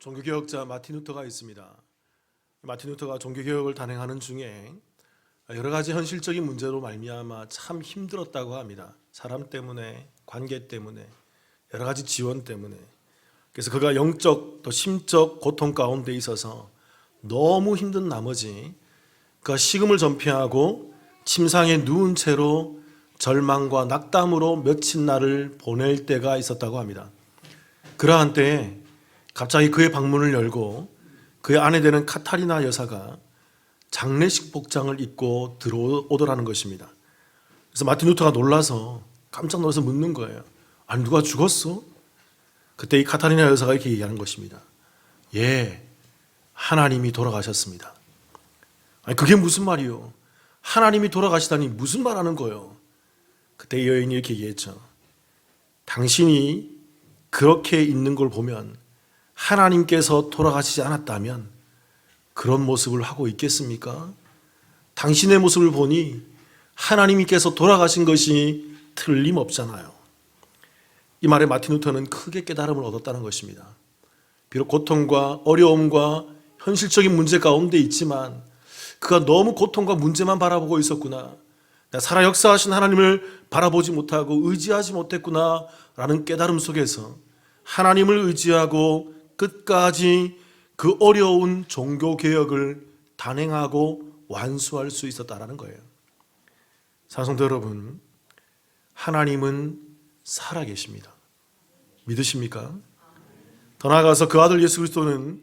종교개혁자 마틴 루터가 있습니다. 마틴 루터가 종교개혁을 단행하는 중에 여러 가지 현실적인 문제로 말미암아 참 힘들었다고 합니다. 사람 때문에, 관계 때문에, 여러 가지 지원 때문에. 그래서 그가 영적 또 심적 고통 가운데 있어서 너무 힘든 나머지 그가 식음을 전폐하고 침상에 누운 채로 절망과 낙담으로 며칠 날을 보낼 때가 있었다고 합니다. 그러한 때에 갑자기 그의 방문을 열고 그의 아내 되는 카타리나 여사가 장례식 복장을 입고 들어오더라는 것입니다. 그래서 마틴 루터가 놀라서 깜짝 놀라서 묻는 거예요. 아니, 누가 죽었어? 그때 이 카타리나 여사가 이렇게 얘기하는 것입니다. 예, 하나님이 돌아가셨습니다. 아니, 그게 무슨 말이요? 하나님이 돌아가시다니 무슨 말 하는 거예요? 그때 이 여인이 이렇게 얘기했죠. 당신이 그렇게 있는 걸 보면 하나님께서 돌아가시지 않았다면 그런 모습을 하고 있겠습니까? 당신의 모습을 보니 하나님께서 돌아가신 것이 틀림없잖아요. 이 말에 마틴 루터는 크게 깨달음을 얻었다는 것입니다. 비록 고통과 어려움과 현실적인 문제 가운데 있지만 그가 너무 고통과 문제만 바라보고 있었구나. 살아 역사하신 하나님을 바라보지 못하고 의지하지 못했구나 라는 깨달음 속에서 하나님을 의지하고 끝까지 그 어려운 종교개혁을 단행하고 완수할 수 있었다는 거예요. 사랑성도 여러분, 하나님은 살아계십니다. 믿으십니까? 더 나아가서 그 아들 예수 그리스도는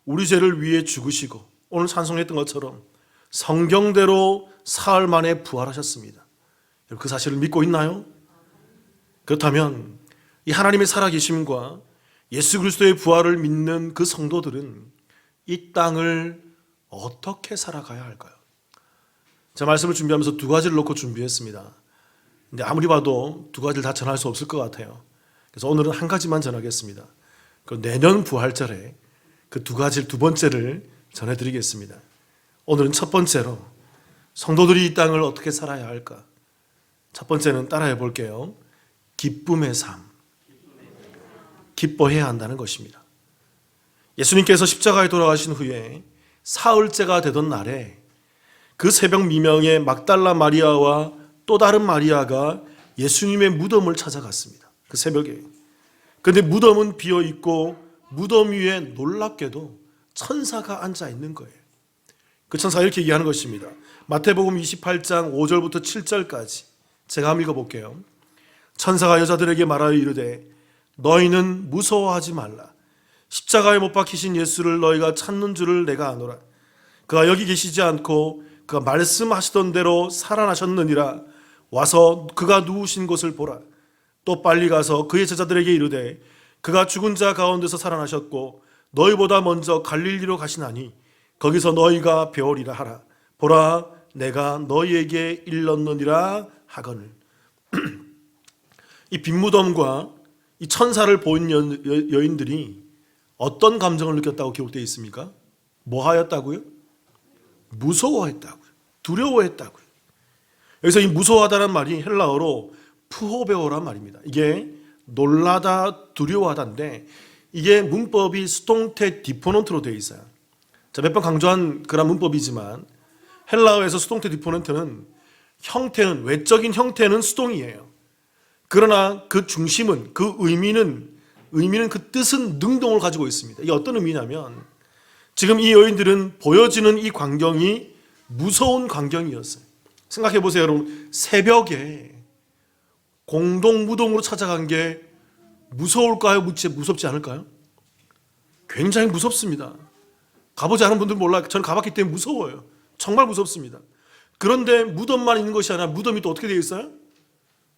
우리 죄를 위해 죽으시고 오늘 찬송했던 것처럼 성경대로 사흘 만에 부활하셨습니다. 여러분, 그 사실을 믿고 있나요? 그렇다면 이 하나님의 살아계심과 예수 그리스도의 부활을 믿는 그 성도들은 이 땅을 어떻게 살아가야 할까요? 제 말씀을 준비하면서 두 가지를 놓고 준비했습니다. 근데 아무리 봐도 두 가지를 다 전할 수 없을 것 같아요. 그래서 오늘은 한 가지만 전하겠습니다. 그 내년 부활절에 그 두 가지를 두 번째를 전해드리겠습니다. 오늘은 첫 번째로 성도들이 이 땅을 어떻게 살아야 할까? 첫 번째는 따라해 볼게요. 기쁨의 삶. 기뻐해야 한다는 것입니다. 예수님께서 십자가에 돌아가신 후에 사흘째가 되던 날에 그 새벽 미명에 막달라 마리아와 또 다른 마리아가 예수님의 무덤을 찾아갔습니다. 그 새벽에. 그런데 무덤은 비어있고 무덤 위에 놀랍게도 천사가 앉아 있는 거예요. 그 천사가 이렇게 얘기하는 것입니다. 마태복음 28장 5절부터 7절까지 제가 한번 읽어볼게요. 천사가 여자들에게 말하여 이르되 너희는 무서워하지 말라. 십자가에 못 박히신 예수를 너희가 찾는 줄을 내가 아노라. 그가 여기 계시지 않고 그가 말씀하시던 대로 살아나셨느니라. 와서 그가 누우신 곳을 보라. 또 빨리 가서 그의 제자들에게 이르되 그가 죽은 자 가운데서 살아나셨고 너희보다 먼저 갈릴리로 가시나니 거기서 너희가 배우리라 하라. 보라, 내가 너희에게 일렀느니라 하거늘. 이 빈무덤과 이 천사를 본 여인들이 어떤 감정을 느꼈다고 기록되어 있습니까? 뭐 하였다고요? 무서워했다고요. 두려워했다고요. 여기서 이 무서워하다는 말이 헬라어로 푸호베오란 말입니다. 이게 놀라다, 두려워하다인데 이게 문법이 수동태 디포넌트로 되어 있어요. 몇 번 강조한 그런 문법이지만 헬라어에서 수동태 디포넌트는 형태는, 외적인 형태는 수동이에요. 그러나 그 중심은, 그 의미는 그 뜻은 능동을 가지고 있습니다. 이게 어떤 의미냐면 지금 이 여인들은 보여지는 이 광경이 무서운 광경이었어요. 생각해 보세요, 여러분. 새벽에 공동 무덤으로 찾아간 게 무서울까요? 무섭지 않을까요? 굉장히 무섭습니다. 가보지 않은 분들 몰라요. 저는 가봤기 때문에 무서워요. 정말 무섭습니다. 그런데 무덤만 있는 것이 아니라 무덤이 또 어떻게 되어 있어요?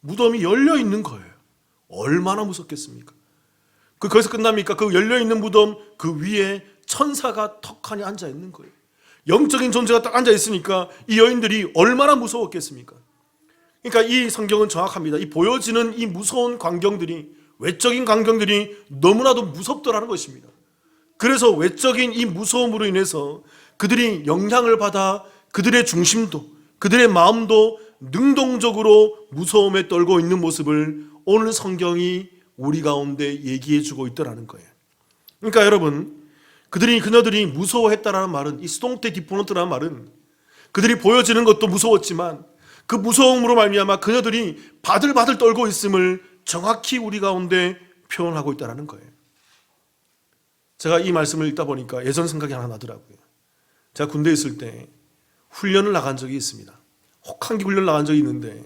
무덤이 열려 있는 거예요. 얼마나 무섭겠습니까? 거기서 끝납니까? 그 열려 있는 무덤 그 위에 천사가 턱하니 앉아 있는 거예요. 영적인 존재가 딱 앉아 있으니까 이 여인들이 얼마나 무서웠겠습니까? 그러니까 이 성경은 정확합니다. 이 보여지는 이 무서운 광경들이, 외적인 광경들이 너무나도 무섭더라는 것입니다. 그래서 외적인 이 무서움으로 인해서 그들이 영향을 받아 그들의 중심도, 그들의 마음도 능동적으로 무서움에 떨고 있는 모습을 오늘 성경이 우리 가운데 얘기해 주고 있더라는 거예요. 그러니까 여러분, 그녀들이 무서워했다라는 말은, 이 스동테 디포넌트라는 말은 그들이 보여지는 것도 무서웠지만 그 무서움으로 말미암아 그녀들이 바들바들 떨고 있음을 정확히 우리 가운데 표현하고 있다는 거예요. 제가 이 말씀을 읽다 보니까 예전 생각이 하나 나더라고요. 제가 군대에 있을 때 훈련을 나간 적이 있습니다. 혹한기 훈련을 나간 적이 있는데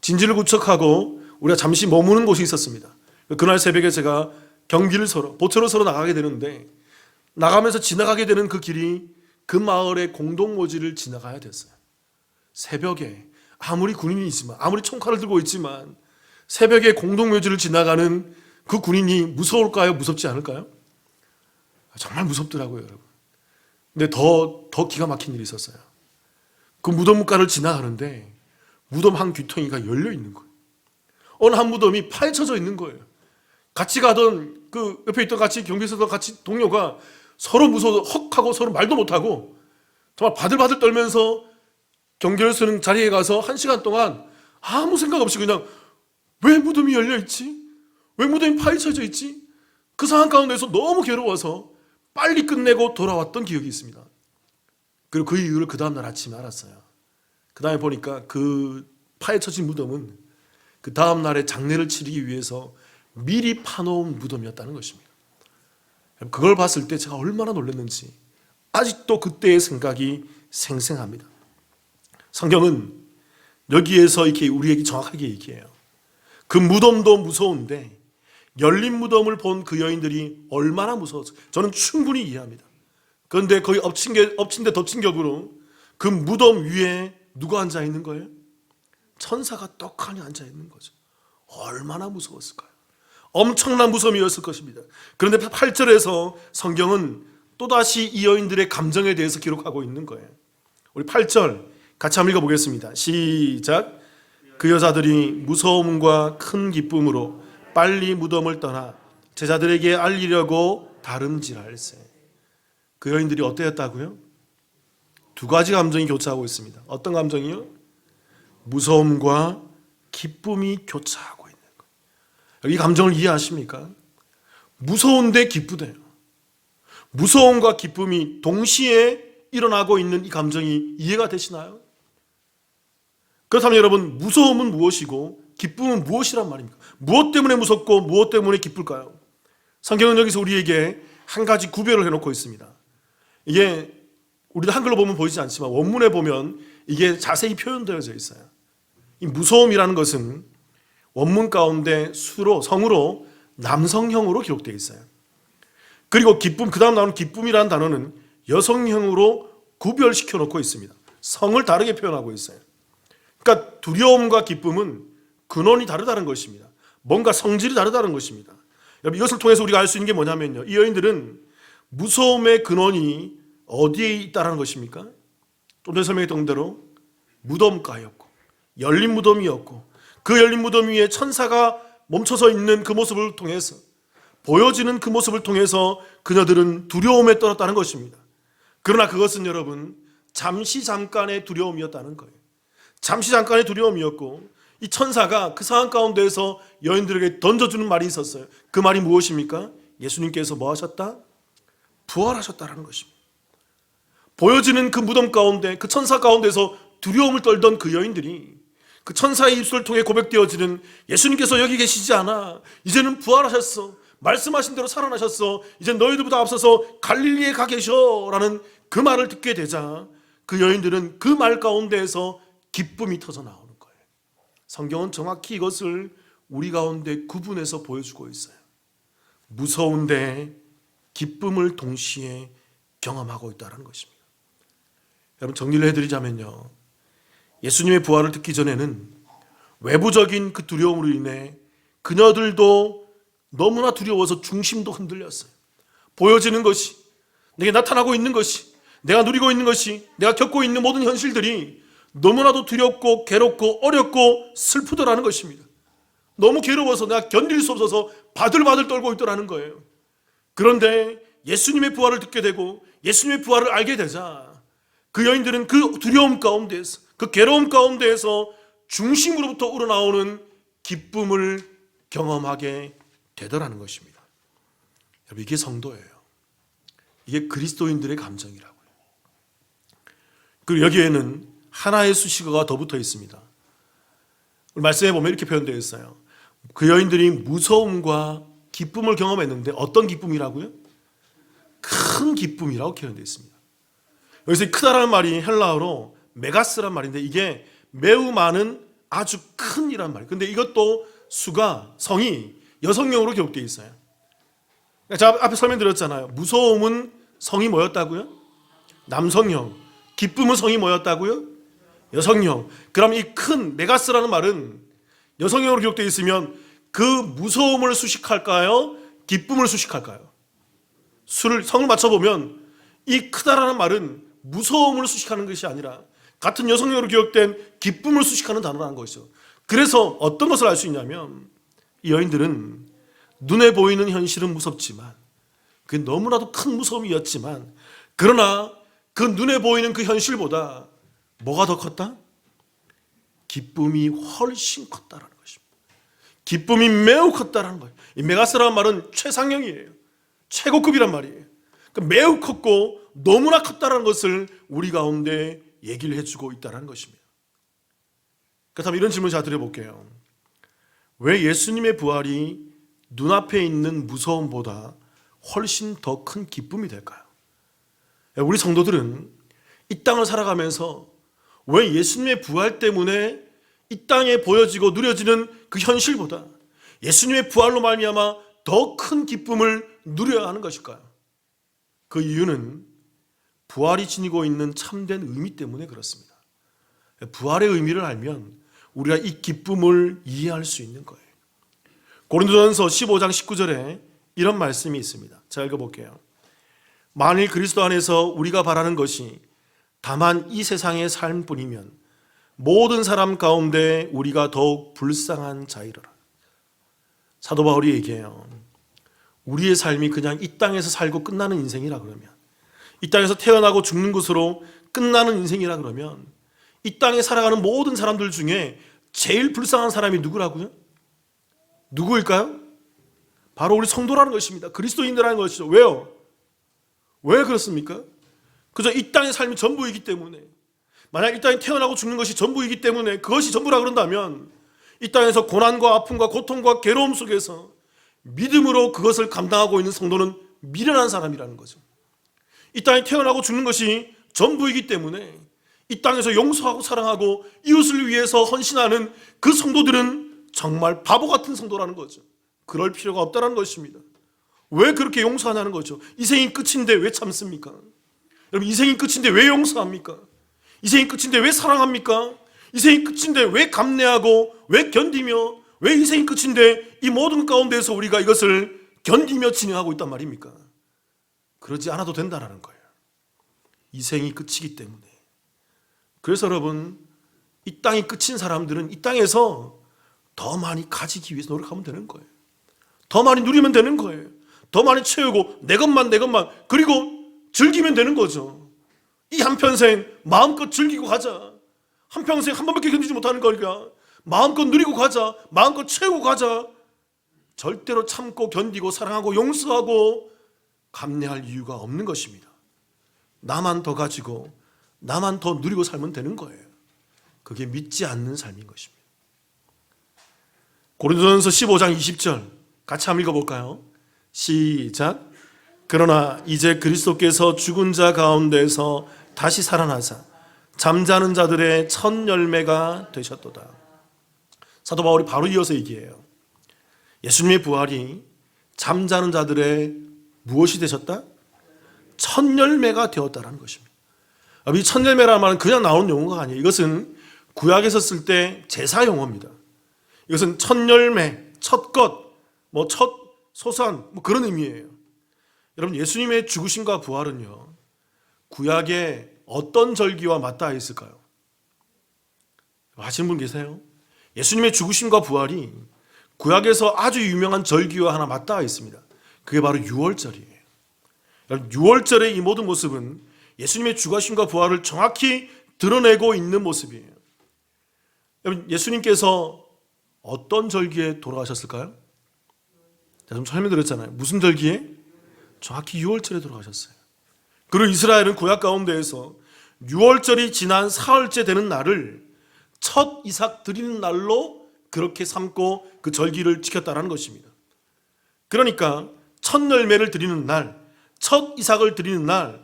진지를 구축하고 우리가 잠시 머무는 곳이 있었습니다. 그날 새벽에 제가 경비를 서러, 보초를 서러 나가게 되는데 나가면서 지나가게 되는 그 길이 그 마을의 공동묘지를 지나가야 됐어요. 새벽에 아무리 군인이지만, 아무리 총칼을 들고 있지만 새벽에 공동묘지를 지나가는 그 군인이 무서울까요? 무섭지 않을까요? 정말 무섭더라고요, 여러분. 근데 더 기가 막힌 일이 있었어요. 그 무덤가를 지나가는데 무덤 한 귀퉁이가 열려 있는 거예요. 어느 한 무덤이 파헤쳐져 있는 거예요. 같이 가던 그 옆에 있던 같이 경비서던 같이 동료가 서로 무서워 헉하고 서로 말도 못하고 정말 바들바들 떨면서 경계를 쓰는 자리에 가서 1시간 동안 아무 생각 없이 그냥 왜 무덤이 열려 있지? 왜 무덤이 파헤쳐져 있지? 그 상황 가운데서 너무 괴로워서 빨리 끝내고 돌아왔던 기억이 있습니다. 그리고 그 이유를 그 다음날 아침에 알았어요. 그 다음에 보니까 그 파헤쳐진 무덤은 그 다음날에 장례를 치르기 위해서 미리 파놓은 무덤이었다는 것입니다. 그걸 봤을 때 제가 얼마나 놀랐는지 아직도 그때의 생각이 생생합니다. 성경은 여기에서 이렇게 우리에게 정확하게 얘기해요. 그 무덤도 무서운데 열린 무덤을 본 그 여인들이 얼마나 무서웠어요. 저는 충분히 이해합니다. 그런데 거의 엎친 데 덮친 격으로 그 무덤 위에 누가 앉아 있는 거예요? 천사가 떡하니 앉아 있는 거죠. 얼마나 무서웠을까요? 엄청난 무서움이었을 것입니다. 그런데 8절에서 성경은 또다시 이 여인들의 감정에 대해서 기록하고 있는 거예요. 우리 8절 같이 한번 읽어보겠습니다. 시작. 그 여자들이 무서움과 큰 기쁨으로 빨리 무덤을 떠나 제자들에게 알리려고 다름질할세. 그 여인들이 어때였다고요? 두 가지 감정이 교차하고 있습니다. 어떤 감정이요? 무서움과 기쁨이 교차하고 있는 거예요. 이 감정을 이해하십니까? 무서운데 기쁘대요. 무서움과 기쁨이 동시에 일어나고 있는 이 감정이 이해가 되시나요? 그렇다면 여러분, 무서움은 무엇이고 기쁨은 무엇이란 말입니까? 무엇 때문에 무섭고 무엇 때문에 기쁠까요? 성경은 여기서 우리에게 한 가지 구별을 해놓고 있습니다. 이게 우리도 한글로 보면 보이지 않지만 원문에 보면 이게 자세히 표현되어져 있어요. 이 무서움이라는 것은 원문 가운데 성으로 남성형으로 기록되어 있어요. 그리고 기쁨, 그 다음 나오는 기쁨이라는 단어는 여성형으로 구별시켜 놓고 있습니다. 성을 다르게 표현하고 있어요. 그러니까 두려움과 기쁨은 근원이 다르다는 것입니다. 뭔가 성질이 다르다는 것입니다. 여러분, 이것을 통해서 우리가 알 수 있는 게 뭐냐면요, 이 여인들은 무서움의 근원이 어디에 있다는 것입니까? 좀 전에 설명했던 대로 무덤가였고 열린 무덤이었고 그 열린 무덤 위에 천사가 멈춰서 있는 그 모습을 통해서, 보여지는 그 모습을 통해서 그녀들은 두려움에 떨었다는 것입니다. 그러나 그것은 여러분 잠시 잠깐의 두려움이었다는 거예요. 잠시 잠깐의 두려움이었고 이 천사가 그 상황 가운데에서 여인들에게 던져주는 말이 있었어요. 그 말이 무엇입니까? 예수님께서 뭐 하셨다? 부활하셨다는 것입니다. 보여지는 그 무덤 가운데, 그 천사 가운데서 두려움을 떨던 그 여인들이 그 천사의 입술을 통해 고백되어지는 예수님께서 여기 계시지 않아, 이제는 부활하셨어, 말씀하신 대로 살아나셨어, 이제 너희들보다 앞서서 갈릴리에 가 계셔 라는 그 말을 듣게 되자 그 여인들은 그 말 가운데에서 기쁨이 터져 나오는 거예요. 성경은 정확히 이것을 우리 가운데 구분해서 보여주고 있어요. 무서운데 기쁨을 동시에 경험하고 있다는 것입니다. 여러분, 정리를 해드리자면요, 예수님의 부활을 듣기 전에는 외부적인 그 두려움으로 인해 그녀들도 너무나 두려워서 중심도 흔들렸어요. 보여지는 것이, 내게 나타나고 있는 것이, 내가 누리고 있는 것이, 내가 겪고 있는 모든 현실들이 너무나도 두렵고 괴롭고 어렵고 슬프더라는 것입니다. 너무 괴로워서 내가 견딜 수 없어서 바들바들 떨고 있더라는 거예요. 그런데 예수님의 부활을 듣게 되고 예수님의 부활을 알게 되자 그 여인들은 그 두려움 가운데에서, 그 괴로움 가운데에서 중심으로부터 우러나오는 기쁨을 경험하게 되더라는 것입니다. 여러분, 이게 성도예요. 이게 그리스도인들의 감정이라고요. 그리고 여기에는 하나의 수식어가 더 붙어 있습니다. 말씀해 보면 이렇게 표현되어 있어요. 그 여인들이 무서움과 기쁨을 경험했는데 어떤 기쁨이라고요? 큰 기쁨이라고 표현되어 있습니다. 여기서 크다라는 말이 헬라어로 메가스란 말인데 이게 매우 많은 아주 큰이란 말이에요. 근데 이것도 수가 성이 여성용으로 기록되어 있어요. 제가 앞에 설명드렸잖아요. 무서움은 성이 뭐였다고요? 남성형. 기쁨은 성이 뭐였다고요? 여성형. 그럼 이 큰 메가스라는 말은 여성형으로 기록되어 있으면 그 무서움을 수식할까요? 기쁨을 수식할까요? 성을 맞춰보면 이 크다라는 말은 무서움을 수식하는 것이 아니라 같은 여성형으로 기록된 기쁨을 수식하는 단어라는 것이죠. 그래서 어떤 것을 알 수 있냐면 이 여인들은 눈에 보이는 현실은 무섭지만 그게 너무나도 큰 무서움이었지만 그러나 그 눈에 보이는 그 현실보다 뭐가 더 컸다? 기쁨이 훨씬 컸다라는 것입니다. 기쁨이 매우 컸다라는 거예요. 이 메가스라는 말은 최상형이에요. 최고급이란 말이에요. 그러니까 매우 컸고 너무나 컸다라는 것을 우리 가운데 얘기를 해주고 있다는 것입니다. 그렇다면 이런 질문 제가 드려볼게요. 왜 예수님의 부활이 눈앞에 있는 무서움보다 훨씬 더 큰 기쁨이 될까요? 우리 성도들은 이 땅을 살아가면서 왜 예수님의 부활 때문에 이 땅에 보여지고 누려지는 그 현실보다 예수님의 부활로 말미암아 더 큰 기쁨을 누려야 하는 것일까요? 그 이유는 부활이 지니고 있는 참된 의미 때문에 그렇습니다. 부활의 의미를 알면 우리가 이 기쁨을 이해할 수 있는 거예요. 고린도전서 15장 19절에 이런 말씀이 있습니다. 제가 읽어볼게요. 만일 그리스도 안에서 우리가 바라는 것이 다만 이 세상의 삶뿐이면 모든 사람 가운데 우리가 더욱 불쌍한 자이러라. 사도 바울이 얘기해요. 우리의 삶이 그냥 이 땅에서 살고 끝나는 인생이라 그러면, 이 땅에서 태어나고 죽는 것으로 끝나는 인생이라 그러면 이 땅에 살아가는 모든 사람들 중에 제일 불쌍한 사람이 누구라고요? 누구일까요? 바로 우리 성도라는 것입니다. 그리스도인이라는 것이죠. 왜요? 왜 그렇습니까? 그저 이 땅의 삶이 전부이기 때문에, 만약 이 땅에 태어나고 죽는 것이 전부이기 때문에 그것이 전부라 그런다면 이 땅에서 고난과 아픔과 고통과 괴로움 속에서 믿음으로 그것을 감당하고 있는 성도는 미련한 사람이라는 거죠. 이 땅에 태어나고 죽는 것이 전부이기 때문에 이 땅에서 용서하고 사랑하고 이웃을 위해서 헌신하는 그 성도들은 정말 바보 같은 성도라는 거죠. 그럴 필요가 없다는 것입니다. 왜 그렇게 용서하냐는 거죠. 인생이 끝인데 왜 참습니까? 여러분, 인생이 끝인데 왜 용서합니까? 인생이 끝인데 왜 사랑합니까? 인생이 끝인데 왜 감내하고 왜 견디며, 왜 인생이 끝인데 이 모든 가운데에서 우리가 이것을 견디며 진행하고 있단 말입니까? 그러지 않아도 된다는 거예요. 인생이 끝이기 때문에. 그래서 여러분, 이 땅이 끝인 사람들은 이 땅에서 더 많이 가지기 위해서 노력하면 되는 거예요. 더 많이 누리면 되는 거예요. 더 많이 채우고 내 것만 그리고 즐기면 되는 거죠. 이 한평생 마음껏 즐기고 가자. 한평생 한 번밖에 견디지 못하는 거니까 마음껏 누리고 가자. 마음껏 채우고 가자. 절대로 참고 견디고 사랑하고 용서하고 감내할 이유가 없는 것입니다. 나만 더 가지고 나만 더 누리고 살면 되는 거예요. 그게 믿지 않는 삶인 것입니다. 고린도전서 15장 20절 같이 한번 읽어볼까요? 시작. 그러나 이제 그리스도께서 죽은 자 가운데서 다시 살아나사 잠자는 자들의 첫 열매가 되셨도다. 사도 바울이 바로 이어서 얘기해요. 예수님의 부활이 잠자는 자들의 무엇이 되셨다? 첫 열매가 되었다는 것입니다. 이 첫 열매라는 말은 그냥 나오는 용어가 아니에요. 이것은 구약에서 쓸 때 제사 용어입니다. 이것은 첫 열매, 첫 것, 첫 소산, 그런 의미예요. 여러분, 예수님의 죽으심과 부활은요, 구약의 어떤 절기와 맞닿아 있을까요? 아시는 분 계세요? 예수님의 죽으심과 부활이 구약에서 아주 유명한 절기와 하나 맞닿아 있습니다. 그게 바로 유월절이에요. 유월절의 이 모든 모습은 예수님의 죽으심과 부활을 정확히 드러내고 있는 모습이에요. 여러분, 예수님께서 어떤 절기에 돌아가셨을까요? 제가 좀 설명드렸잖아요. 무슨 절기에? 정확히 유월절에 돌아가셨어요. 그리고 이스라엘은 구약 가운데에서 6월절이 지난 사흘째 되는 날을 첫 이삭 드리는 날로 그렇게 삼고 그 절기를 지켰다는 것입니다. 그러니까 첫 열매를 드리는 날, 첫 이삭을 드리는 날,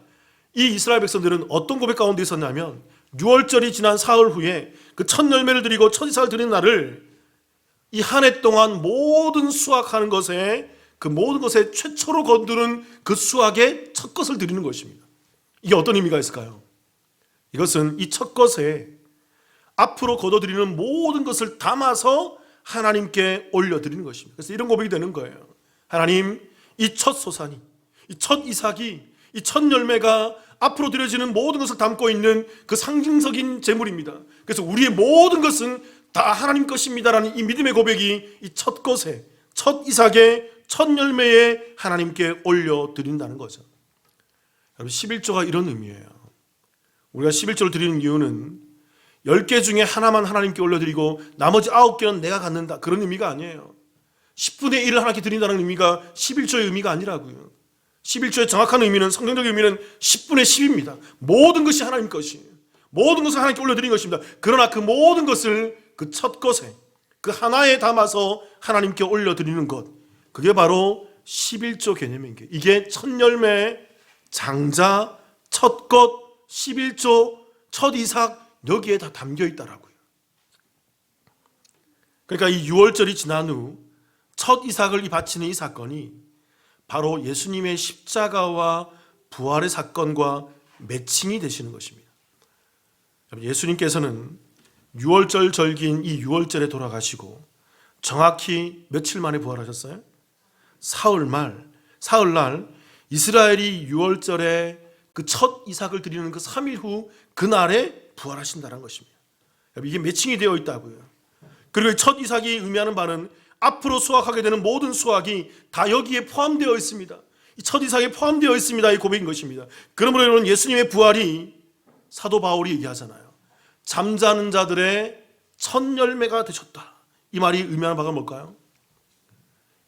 이 이스라엘 백성들은 어떤 고백 가운데 있었냐면 6월절이 지난 사흘 후에 그 첫 열매를 드리고 첫 이삭을 드리는 날을 이 한 해 동안 모든 수확하는 것에 그 모든 것에 최초로 거두는 그 수확의 첫 것을 드리는 것입니다. 이게 어떤 의미가 있을까요? 이것은 이 첫 것에 앞으로 거둬들이는 모든 것을 담아서 하나님께 올려드리는 것입니다. 그래서 이런 고백이 되는 거예요. 하나님, 이 첫 소산이, 이 첫 이삭이, 이 첫 열매가 앞으로 드려지는 모든 것을 담고 있는 그 상징적인 제물입니다. 그래서 우리의 모든 것은 다 하나님 것입니다라는 이 믿음의 고백이 이 첫 것에, 첫 이삭의 첫 열매에 하나님께 올려드린다는 거죠. 여러분, 11조가 이런 의미예요. 우리가 11조를 드리는 이유는 10개 중에 하나만 하나님께 올려드리고 나머지 9개는 내가 갖는다, 그런 의미가 아니에요. 10분의 1을 하나님께 드린다는 의미가 11조의 의미가 아니라고요. 11조의 정확한 의미는, 성경적인 의미는 10분의 10입니다. 모든 것이 하나님 것이에요. 모든 것을 하나님께 올려드린 것입니다. 그러나 그 모든 것을 그 첫 것에, 그 하나에 담아서 하나님께 올려드리는 것, 그게 바로 11조 개념인 게, 이게 첫 열매, 장자, 첫 것, 11조, 첫 이삭, 여기에 다 담겨 있다라고요. 그러니까 이 6월절이 지난 후 첫 이삭을 바치는 이 사건이 바로 예수님의 십자가와 부활의 사건과 매칭이 되시는 것입니다. 예수님께서는 6월절 절기인 이 6월절에 돌아가시고 정확히 며칠 만에 부활하셨어요? 사흘날 이스라엘이 6월절에 그 첫 이삭을 드리는 그 3일 후 그날에 부활하신다는 것입니다. 이게 매칭이 되어 있다고요. 그리고 첫 이삭이 의미하는 바는 앞으로 수확하게 되는 모든 수확이 다 여기에 포함되어 있습니다. 이 첫 이삭에 포함되어 있습니다. 이 고백인 것입니다. 그러므로 여러분, 예수님의 부활이 사도 바울이 얘기하잖아요. 잠자는 자들의 첫 열매가 되셨다. 이 말이 의미하는 바가 뭘까요?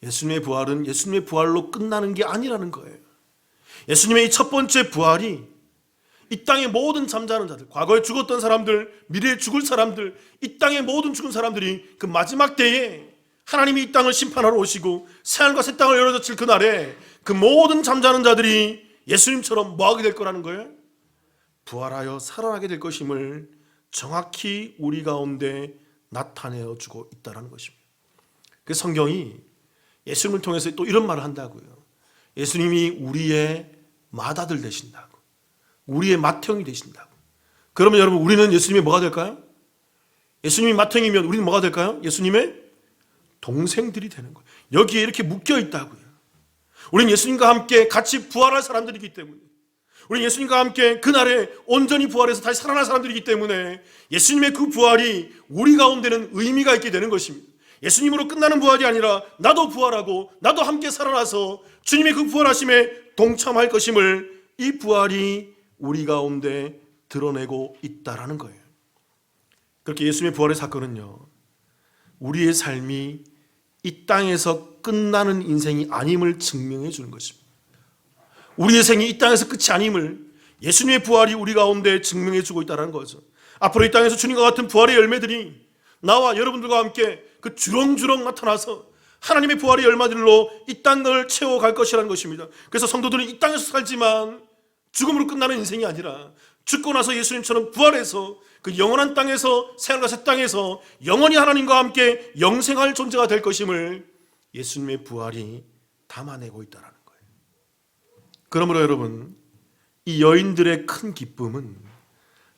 예수님의 부활은 예수님의 부활로 끝나는 게 아니라는 거예요. 예수님의 이 첫 번째 부활이 이 땅의 모든 잠자는 자들, 과거에 죽었던 사람들, 미래에 죽을 사람들, 이 땅의 모든 죽은 사람들이 그 마지막 때에 하나님이 이 땅을 심판하러 오시고 새하늘과 새 땅을 열어젖힐 그날에 그 모든 잠자는 자들이 예수님처럼 뭐하게 될 거라는 거예요? 부활하여 살아나게 될 것임을 정확히 우리 가운데 나타내어 주고 있다는 것입니다. 그 성경이 예수님을 통해서 또 이런 말을 한다고요. 예수님이 우리의 맏아들 되신다고, 우리의 맏형이 되신다고. 그러면 여러분, 우리는 예수님의 뭐가 될까요? 예수님이 맏형이면 우리는 뭐가 될까요? 예수님의 동생들이 되는 거예요. 여기에 이렇게 묶여 있다고요. 우리는 예수님과 함께 같이 부활할 사람들이기 때문에, 우리는 예수님과 함께 그날에 온전히 부활해서 다시 살아날 사람들이기 때문에 예수님의 그 부활이 우리 가운데는 의미가 있게 되는 것입니다. 예수님으로 끝나는 부활이 아니라 나도 부활하고 나도 함께 살아나서 주님의 그 부활하심에 동참할 것임을, 이 부활이 우리 가운데 드러내고 있다라는 거예요. 그렇게 예수님의 부활의 사건은요, 우리의 삶이 이 땅에서 끝나는 인생이 아님을 증명해 주는 것입니다. 우리의 생이 이 땅에서 끝이 아님을 예수님의 부활이 우리 가운데 증명해 주고 있다는 거죠. 앞으로 이 땅에서 주님과 같은 부활의 열매들이 나와 여러분들과 함께 그 주렁주렁 나타나서 하나님의 부활의 열매들로 이 땅을 채워갈 것이라는 것입니다. 그래서 성도들은 이 땅에서 살지만 죽음으로 끝나는 인생이 아니라 죽고 나서 예수님처럼 부활해서 그 영원한 땅에서, 새하늘과 새 땅에서 영원히 하나님과 함께 영생할 존재가 될 것임을 예수님의 부활이 담아내고 있다는 거예요. 그러므로 여러분, 이 여인들의 큰 기쁨은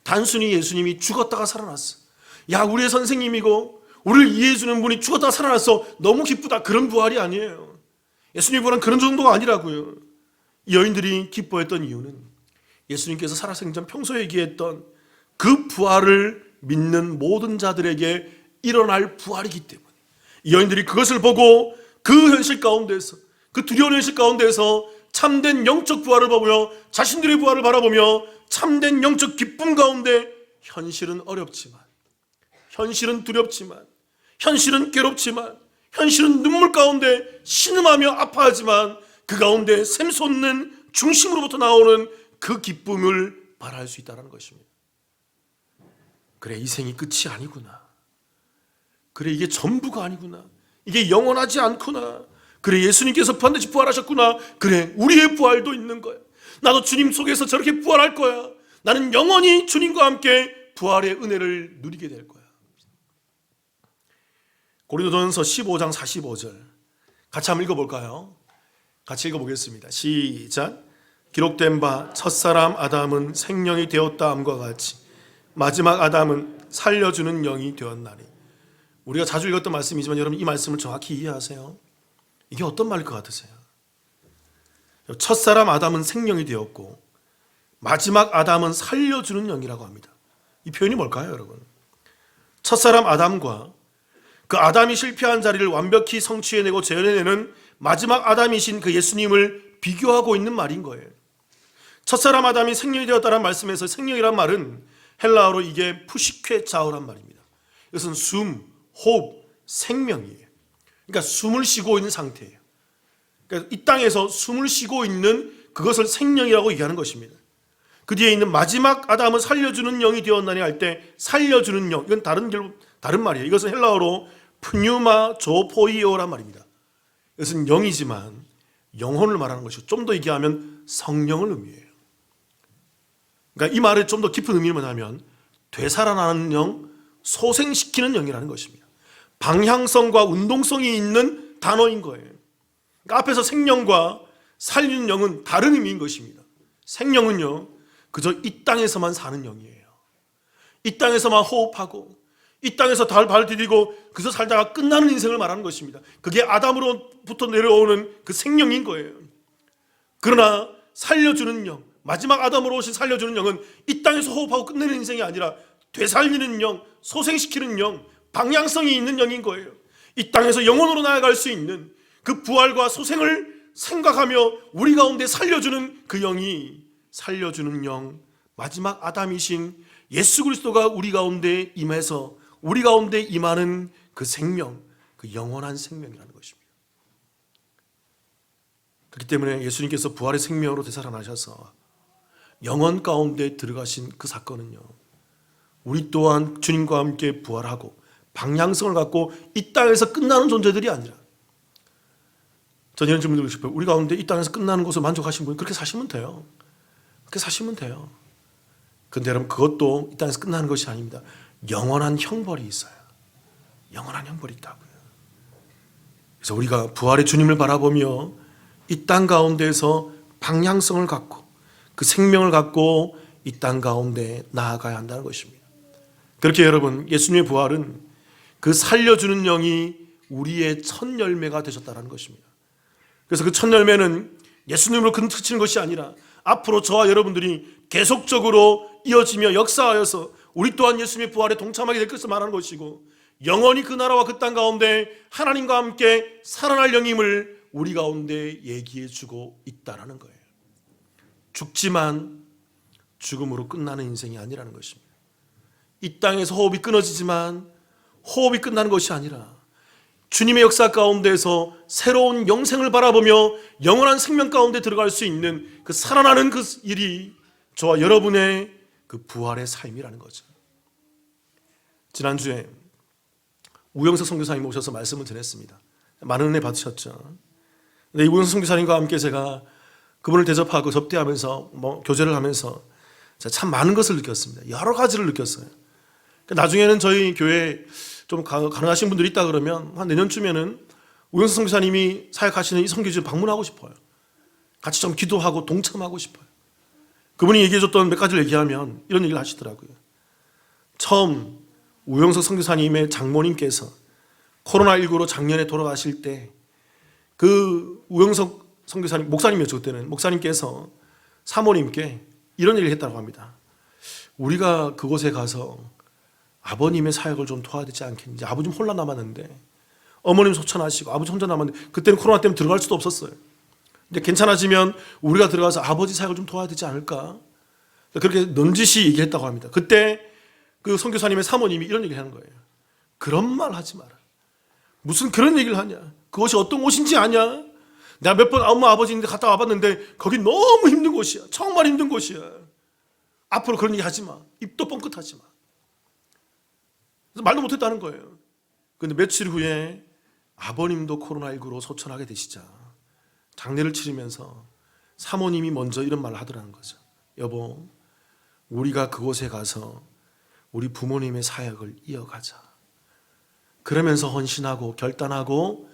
단순히 예수님이 죽었다가 살아났어, 야 우리의 선생님이고 우리를 이해해주는 분이 죽었다가 살아났어, 너무 기쁘다, 그런 부활이 아니에요. 예수님의 부활은 그런 정도가 아니라고요. 이 여인들이 기뻐했던 이유는 예수님께서 살아생전 평소에 얘기했던 그 부활을 믿는 모든 자들에게 일어날 부활이기 때문에, 이 여인들이 그것을 보고 그 현실 가운데서, 그 두려운 현실 가운데서 참된 영적 부활을 보며 자신들의 부활을 바라보며 참된 영적 기쁨 가운데, 현실은 어렵지만, 현실은 두렵지만, 현실은 괴롭지만, 현실은 눈물 가운데 신음하며 아파하지만 그 가운데 샘솟는 중심으로부터 나오는 그 기쁨을 바랄 수 있다는 것입니다. 그래, 이 생이 끝이 아니구나. 그래, 이게 전부가 아니구나. 이게 영원하지 않구나. 그래, 예수님께서 반드시 부활하셨구나. 그래, 우리의 부활도 있는 거야. 나도 주님 속에서 저렇게 부활할 거야. 나는 영원히 주님과 함께 부활의 은혜를 누리게 될 거야. 고린도전서 15장 45절 같이 한번 읽어볼까요? 같이 읽어보겠습니다. 시작. 기록된 바 첫사람 아담은 생명이 되었다 함과 같이 마지막 아담은 살려주는 영이 되었나니. 우리가 자주 읽었던 말씀이지만 여러분, 이 말씀을 정확히 이해하세요. 이게 어떤 말일 것 같으세요? 첫사람 아담은 생명이 되었고 마지막 아담은 살려주는 영이라고 합니다. 이 표현이 뭘까요, 여러분? 첫사람 아담과 그 아담이 실패한 자리를 완벽히 성취해내고 재현해내는 마지막 아담이신 그 예수님을 비교하고 있는 말인 거예요. 첫사람 아담이 생명이 되었다는 말씀에서 생명이란 말은 헬라어로 이게 푸시케 자오란 말입니다. 이것은 숨, 호흡, 생명이에요. 그러니까 숨을 쉬고 있는 상태예요. 그러니까 이 땅에서 숨을 쉬고 있는 그것을 생명이라고 얘기하는 것입니다. 그 뒤에 있는 마지막 아담은 살려주는 영이 되었나니 할 때 살려주는 영, 이건 다른 말이에요. 이것은 헬라어로 푸뉴마 조포이오란 말입니다. 이것은 영이지만 영혼을 말하는 것이고 좀 더 얘기하면 성령을 의미해요. 그러니까 이 말의 좀 더 깊은 의미는 뭐냐면 되살아나는 영, 소생시키는 영이라는 것입니다. 방향성과 운동성이 있는 단어인 거예요. 그러니까 앞에서 생명과 살리는 영은 다른 의미인 것입니다. 생명은요, 그저 이 땅에서만 사는 영이에요. 이 땅에서만 호흡하고 이 땅에서 발 디디고 그저 살다가 끝나는 인생을 말하는 것입니다. 그게 아담으로부터 내려오는 그 생명인 거예요. 그러나 살려주는 영, 마지막 아담으로 오신 살려주는 영은 이 땅에서 호흡하고 끝내는 인생이 아니라 되살리는 영, 소생시키는 영, 방향성이 있는 영인 거예요. 이 땅에서 영혼으로 나아갈 수 있는 그 부활과 소생을 생각하며 우리 가운데 살려주는 그 영이, 살려주는 영, 마지막 아담이신 예수 그리스도가 우리 가운데 임해서 우리 가운데 임하는 그 생명, 그 영원한 생명이라는 것입니다. 그렇기 때문에 예수님께서 부활의 생명으로 되살아나셔서 영원 가운데 들어가신 그 사건은요, 우리 또한 주님과 함께 부활하고 방향성을 갖고 이 땅에서 끝나는 존재들이 아니라, 전 이런 질문 드리고 싶어요. 우리 가운데 이 땅에서 끝나는 것을 만족하신 분이 그렇게 사시면 돼요. 그렇게 사시면 돼요. 그런데 여러분, 그것도 이 땅에서 끝나는 것이 아닙니다. 영원한 형벌이 있어요. 영원한 형벌이 있다고요. 그래서 우리가 부활의 주님을 바라보며 이 땅 가운데에서 방향성을 갖고 그 생명을 갖고 이 땅 가운데 나아가야 한다는 것입니다. 그렇게 여러분, 예수님의 부활은 그 살려주는 영이 우리의 첫 열매가 되셨다는 것입니다. 그래서 그 첫 열매는 예수님으로 그치는 것이 아니라 앞으로 저와 여러분들이 계속적으로 이어지며 역사하여서 우리 또한 예수님의 부활에 동참하게 될 것을 말하는 것이고, 영원히 그 나라와 그 땅 가운데 하나님과 함께 살아날 영임을 우리 가운데 얘기해 주고 있다는 거예요. 죽지만 죽음으로 끝나는 인생이 아니라는 것입니다. 이 땅에서 호흡이 끊어지지만 호흡이 끝나는 것이 아니라 주님의 역사 가운데서 새로운 영생을 바라보며 영원한 생명 가운데 들어갈 수 있는 그 살아나는 그 일이 저와 여러분의 그 부활의 삶이라는 거죠. 지난주에 우영석 선교사님 오셔서 말씀을 드렸습니다. 많은 은혜 받으셨죠. 근데 이 우영석 선교사님과 함께 제가 그분을 대접하고 접대하면서 교제를 하면서 참 많은 것을 느꼈습니다. 여러 가지를 느꼈어요. 나중에는 저희 교회에 좀 가능하신 분들이 있다 그러면 한 내년쯤에는 우영석 선교사님이 사역하시는 이 선교지를 방문하고 싶어요. 같이 좀 기도하고 동참하고 싶어요. 그분이 얘기해줬던 몇 가지를 얘기하면 이런 얘기를 하시더라고요. 처음 우영석 선교사님의 장모님께서 코로나19로 작년에 돌아가실 때 그 우영석 선교사님, 목사님이었죠 그때는. 목사님께서 사모님께 이런 얘기를 했다고 합니다. 우리가 그곳에 가서 아버님의 사역을 좀 도와야 되지 않겠는지. 아버지 홀라 남았는데 어머님 소천하시고 아버지 혼자 남았는데 그때는 코로나 때문에 들어갈 수도 없었어요. 근데 괜찮아지면 우리가 들어가서 아버지 사역을 좀 도와야 되지 않을까. 그렇게 넌지시 얘기했다고 합니다. 그때 그 선교사님의 사모님이 이런 얘기를 하는 거예요. 그런 말 하지 마라. 무슨 그런 얘기를 하냐. 그것이 어떤 옷인지 아냐. 내가 몇 번 엄마 아버지 있는데 갔다 와봤는데 거기 너무 힘든 곳이야. 정말 힘든 곳이야. 앞으로 그런 얘기 하지 마. 입도 뻥끗하지 마. 그래서 말도 못했다는 거예요. 그런데 며칠 후에 아버님도 코로나19로 소천하게 되시자 장례를 치르면서 사모님이 먼저 이런 말을 하더라는 거죠. 여보, 우리가 그곳에 가서 우리 부모님의 사역을 이어가자. 그러면서 헌신하고 결단하고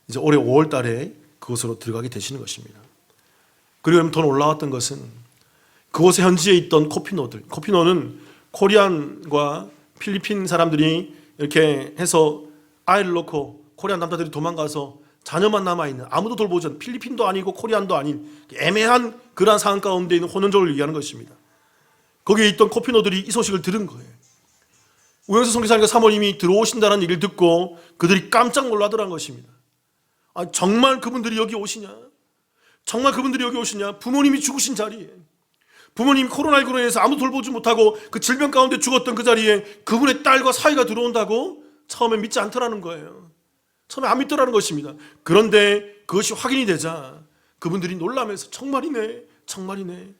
이제 올해 5월 달에 그곳으로 들어가게 되시는 것입니다. 그리고 더 놀라웠던 것은 그곳에 현지에 있던 코피노들, 코피노는 코리안과 필리핀 사람들이 이렇게 해서 아이를 놓고 코리안 남자들이 도망가서 자녀만 남아있는, 아무도 돌보지 않는, 필리핀도 아니고 코리안도 아닌 애매한 그러한 상황 가운데 있는 혼연족을 얘기하는 것입니다. 거기에 있던 코피노들이 이 소식을 들은 거예요. 우영수 선교사님과 사모님이 들어오신다는 얘기를 듣고 그들이 깜짝 놀라더라는 것입니다. 아, 정말 그분들이 여기 오시냐? 정말 그분들이 여기 오시냐? 부모님이 죽으신 자리에, 부모님이 코로나19로 인해서 아무도 돌보지 못하고 그 질병 가운데 죽었던 그 자리에 그분의 딸과 사위가 들어온다고? 처음에 믿지 않더라는 거예요. 처음에 안 믿더라는 것입니다. 그런데 그것이 확인이 되자 그분들이 놀라면서 정말이네, 정말이네,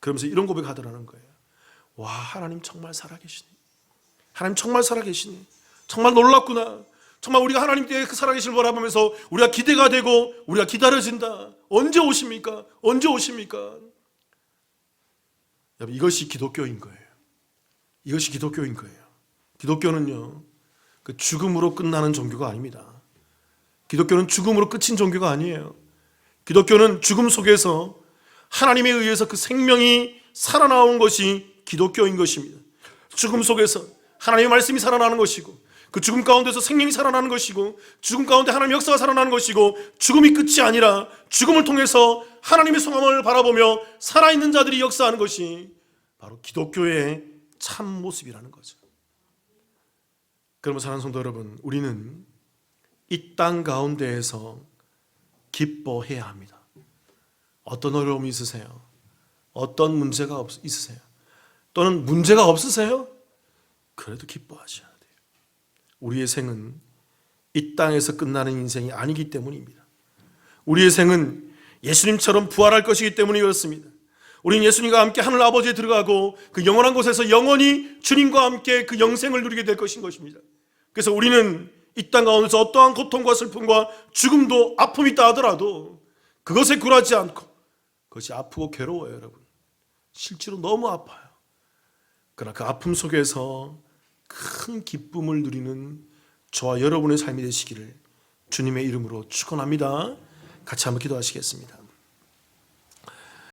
그러면서 이런 고백하더라는 거예요. 와, 하나님 정말 살아계시네. 하나님 정말 살아계시네. 정말 놀랍구나. 정말 우리가 하나님께 그 살아계심을 바라보면서 우리가 기대가 되고 우리가 기다려진다. 언제 오십니까? 언제 오십니까? 여러분, 이것이 기독교인 거예요. 이것이 기독교인 거예요. 기독교는요, 그 죽음으로 끝나는 종교가 아닙니다. 기독교는 죽음으로 끝인 종교가 아니에요. 기독교는 죽음 속에서 하나님에 의해서 그 생명이 살아나온 것이 기독교인 것입니다. 죽음 속에서 하나님의 말씀이 살아나는 것이고, 그 죽음 가운데서 생명이 살아나는 것이고, 죽음 가운데 하나님의 역사가 살아나는 것이고, 죽음이 끝이 아니라 죽음을 통해서 하나님의 성함을 바라보며 살아있는 자들이 역사하는 것이 바로 기독교의 참 모습이라는 거죠. 그러면 사랑하는 성도 여러분, 우리는 이 땅 가운데에서 기뻐해야 합니다. 어떤 어려움이 있으세요? 어떤 문제가 있으세요? 또는 문제가 없으세요? 그래도 기뻐하셔야 돼요. 우리의 생은 이 땅에서 끝나는 인생이 아니기 때문입니다. 우리의 생은 예수님처럼 부활할 것이기 때문에 그렇습니다. 우리는 예수님과 함께 하늘 아버지에 들어가고 그 영원한 곳에서 영원히 주님과 함께 그 영생을 누리게 될 것인 것입니다. 그래서 우리는 이 땅 가운데서 어떠한 고통과 슬픔과 죽음도 아픔이 있다 하더라도 그것에 굴하지 않고, 그것이 아프고 괴로워요, 여러분. 실제로 너무 아파요. 그러나 그 아픔 속에서 큰 기쁨을 누리는 저와 여러분의 삶이 되시기를 주님의 이름으로 축원합니다. 같이 한번 기도하시겠습니다.